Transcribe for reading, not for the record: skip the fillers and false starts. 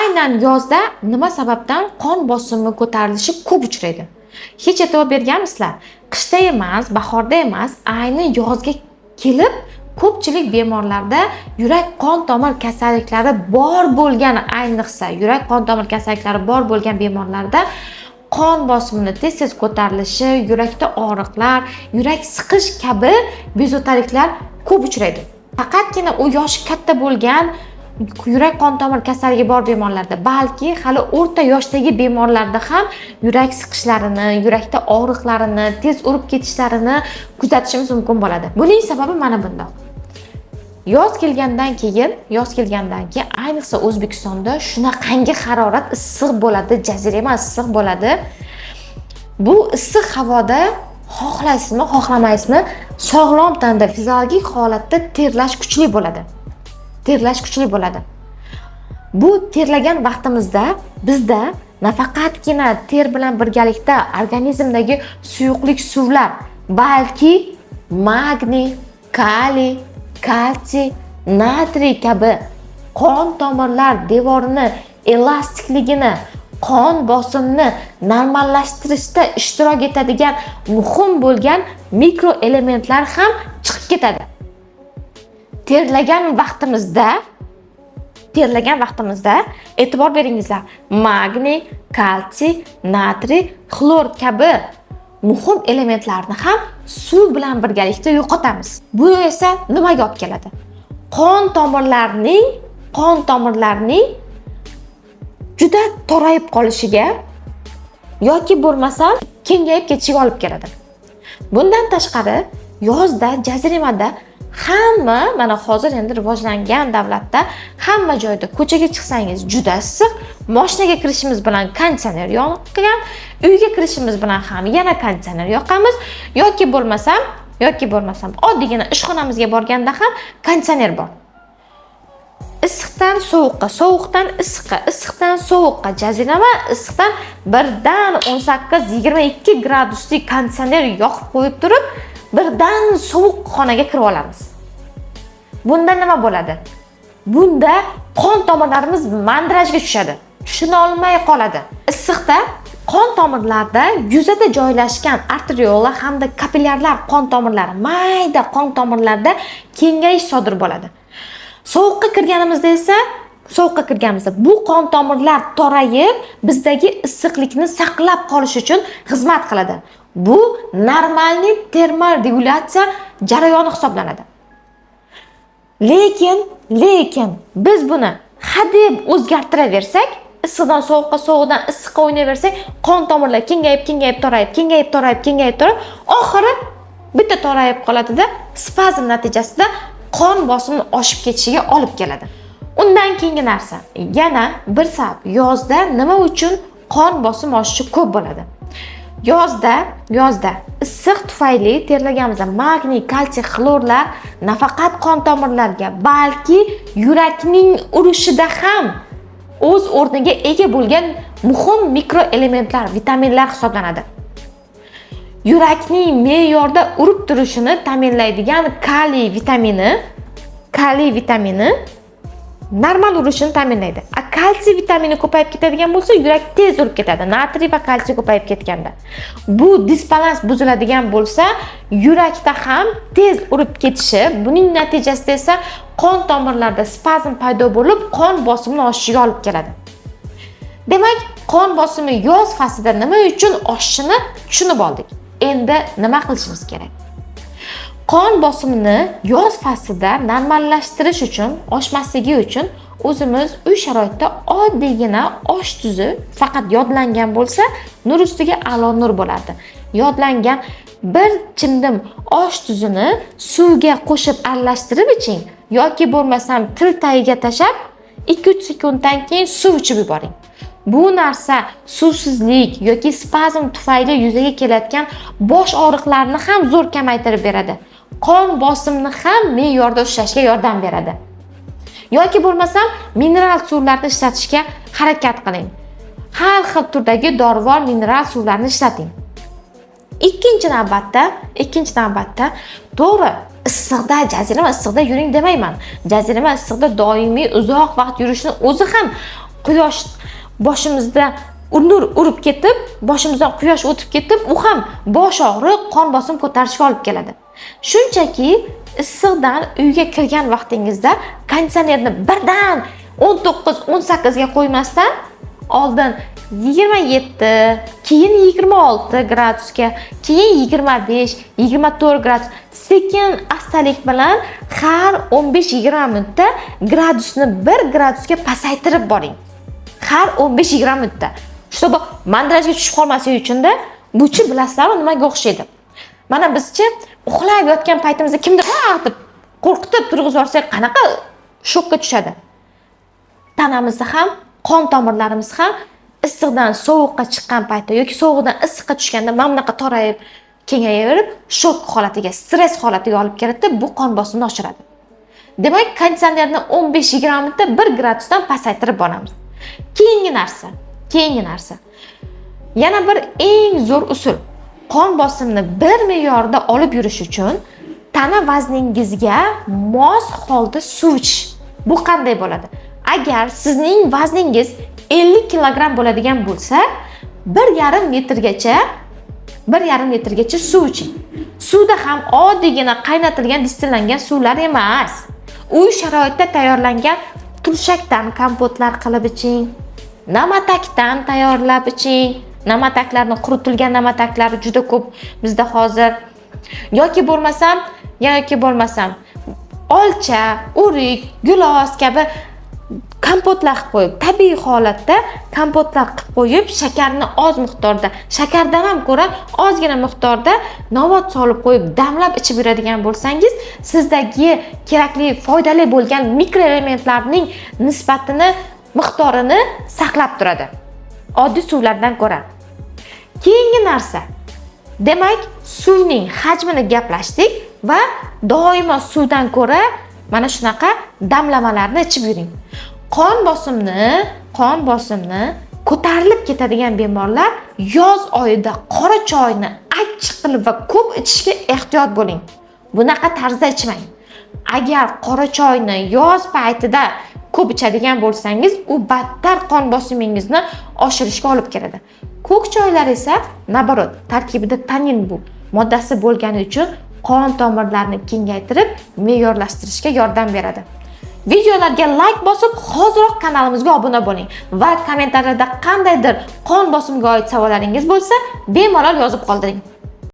Aynan yozda nima sababdan qon bosimi ko'tarilishi ko'p uchraydi? Hech e'tibor berganmisizlar? Qishda emas, bahorda emas, ayni yozga kelib ko'pchilik bemorlarda yurak qon tomir kasalliklari bor bo'lgan, ayniqsa yurak qon tomir kasalliklari bor bo'lgan bemorlarda qon bosimini tez ko'tarilishi, yurakda og'riqlar, yurak siqish kabi bezovtaliklar ko'p uchraydi. Faqatgina u yoshi katta bo'lgan yurak qon tomir kasalligi bor bemorlarda, balki hali o'rta yoshdagi bemorlarda ham yurak siqishlarini, yurakda og'riqlarini, tez urib ketishlarini kuzatishimiz mumkin bo'ladi. Buning sababi mana bundoq. Yoz kelgandan keyin ayniqsa O'zbekistonda shunaqangi harorat issiq bo'ladi, jazirama issiq bo'ladi. Bu issiq havoda xohlaysizmi, xohlamaysizmi, sog'lom tanda fiziologik holatda terlash kuchli bo'ladi. Bu terlagan vaqtimizda bizda nafaqatgina ter bilan birgalikda organizmdagi suyuqlik suvlar, balki magniy, kaliy, kalsiy, natriy kabi qon tomirlar devorini elastikligini, qon bosimini normallashtirishda ishtirok etadigan muhim bo'lgan mikroelementlar ham chiqib ketadi. Terlagan vaqtimizda e'tibor beringizlar. Magniy, kalsiy, natriy, xlor kabi muhim elementlarni ham suv bilan birgalikda yo'qotamiz. Bu esa nimaga olib keladi? Qon tomirlarning juda torayib qolishiga yoki bo'lmasam kengayib ketishiga olib keladi. Bundan tashqari, yozda, jaziramada hamma, mana hozir endi rivojlangan davlatda hamma joyda ko'chaga chiqsangiz juda issiq, mashinaga kirishimiz bilan konditsioner yoqgan, uyga kirishimiz bilan ham yana konditsioner yoqamiz, yoki bo'lmasam oddiygina ishxonamizga borganda ham konditsioner bor. Issiqdan sovuqqa, sovuqdan issiqqa, issiqdan sovuqqa, jazirama issiqdan birdan 18-22 gradusli konditsioner yoqib qo'yib turib, birdan sovuq xonaga kirib olamiz. Bunda nima bo'ladi? Bunda qon tomirlarimiz mandirajga tushadi. Tushuna olmay qoladi. Issiqda qon tomirlarda yuzada joylashgan arteriola hamda kapillyarlar qon tomirlari, mayda qon tomirlarda kengayish sodir bo'ladi. Sovuqqa kirganimizda bu qon tomirlar torayib, bizdagi issiqlikni saqlab qolish uchun xizmat qiladi. Bu normalniy termal regulyatsiya jarayoni hisoblanadi. Lekin biz buni hadeb o'zgartiraversak, issiqdan sovuqqa, sovuqdan issiqqa o'ynayversak, qon tomirlar kengayib torayib, oxiri bitta torayib qoladi-da, spazm natijasida qon bosimi oshib ketishiga olib keladi. Undan keyingi narsa, yana bir sabab, yozda nima uchun qon bosimi oshishi ko'p bo'ladi? Yozda issiq tufayli terlaganimizda magniy, kalsiy, xlorlar nafaqat qon tomirlarga, balki yurakning urishida ham o'z o'rniga ega bo'lgan muhim mikroelementlar, vitaminlar hisoblanadi. Yurakning me'yorda urib turishini ta'minlaydigan kaliy vitamini normal urishini ta'minlaydi. Kalsiy vitamini ko'payib ketadigan bo'lsa, yurak tez urib ketadi. Natriy va kalsiy ko'payib ketganda. Bu disbalans buziladigan bo'lsa, yurakda ham tez urib ketishi, buning natijasida esa qon tomirlarda spazm paydo bo'lib, qon bosimini oshishiga olib keladi. Demak, qon bosimi yoz faslida nima uchun oshishini tushunib oldik. Endi nima qilishimiz kerak? Qon bosimini yoz faslida normallashtirish uchun, oshmasligi uchun o'zimiz uy sharoitida oddiygina osh tuzi faqat yodlangan bo'lsa, nur ustiga a'lo nur bo'lardi. Yodlangan bir chimdim osh tuzini suvga qo'shib aralashtirib iching yoki bo'lmasam til tagiga tashab 2-3 sekunddan keyin suv ichib yuboring. Bu narsa suvsizlik yoki spazm tufayli yuzaga kelayotgan bosh og'riqlarini ham zo'r kamaytirib beradi. Qon bosimini ham me'yorda ushlashga yordam beradi. Yoki bo'lmasam mineral suvlarni ishlatishga harakat qiling. Har xil turdagi dorivor mineral suvlarni ishlating. Ikkinchi navbatda to'g'ri, issiqda, jazirama issiqda yuring demayman. Jazirama issiqda doimiy uzoq vaqt yurishni o'zi ham quyosh boshimizda nur urib ketib, boshimizdan quyosh o'tib ketib, u ham bosh og'riq, qon bosim ko'tarishga olib keladi. Shunchaki issiqdan uyga kirgan vaqtingizda konditsionerni birdan 19-18 ga qo'ymasdan oldin 27, keyin 26 gradusga, keyin 25, 24 gradus sekin astalik bilan har 15-20 minutda gradusni 1 gradusga pasaytirib boring. Har 15-20 minutda. Чтобы mandrajga tushib qolmaslik uchun-da, buchi bilasizlarmi nimaga o'xshaydi? Mana bizchi uxlab yotgan paytimizda kimdir deb qo'rqitib turg'izib yorsak, qanaqa shokka tushadi. Tanamizda ham, qon tomirlarimiz ham issiqdan sovuqqa chiqqan paytda yoki sovuqdan issiqqa tushganda mana bunaqa torayib, kengayaverib, shok holatiga, stress holatiga olib keladi, bu qon bosimini oshiradi. Demak, konditsionerni 15-20 minutda 1 gradusdan pasaytirib boramiz. Keyingi narsa. Yana bir eng zo'r usul. Qon bosimini bir me'yorda olib yurish uchun tana vazningizga mos holda suv ichish. Bu qanday bo'ladi? Agar sizning vazningiz 50 kilogramm bo'ladigan bo'lsa, 1,5 litrgacha suv iching. Suvda ham oddiygina qaynatilgan distillangan suvlar emas. Uy sharoitida tayyorlangan turshakdan kompotlar qilib iching. Namatakdan tayyorlab iching. Namataklarni quritilgan namataklari juda ko'p bizda hozir. Yoki bo'lmasam olcha, o'rik, gilos kabi kompotlar qilib qo'yib, tabiiy holatda kompotlar qilib qo'yib, shakarni oz miqdorda, shakardan ham ko'ra ozgina miqdorda novot solib qo'yib, damlab ichib yuradigan bo'lsangiz, sizdagi kerakli, foydali bo'lgan mikroelementlarning nisbatini, miqdorini saqlab turadi. Oddiy suvlardan ko'ra. Keyingi narsa. Demak, suvning hajmini gaplashdik va doimo suvdan ko'ra mana shunaqa damlamalarni ichib yuring. Qon bosimni ko'tarilib ketadigan bemorlar yoz oyida qora choyni achchiq qilib va ko'p ichishga ehtiyot bo'ling. Bunaqa tarzda ichmang. Agar qora choyni yoz paytida ko'p ichadigan bo'lsangiz, u battar qon bosimingizni oshirishga olib keladi. Ko'k choylar esa nabarot, tarkibida tanin bu moddasi bo'lgani uchun qon tomirlarini kengaytirib, me'yorlashtirishga yordam beradi. Videolarga like bosib, hoziroq kanalimizga obuna bo'ling va kommentariyada qandaydir qon bosimiga oid savollaringiz bo'lsa, bemalol yozib qoldiring.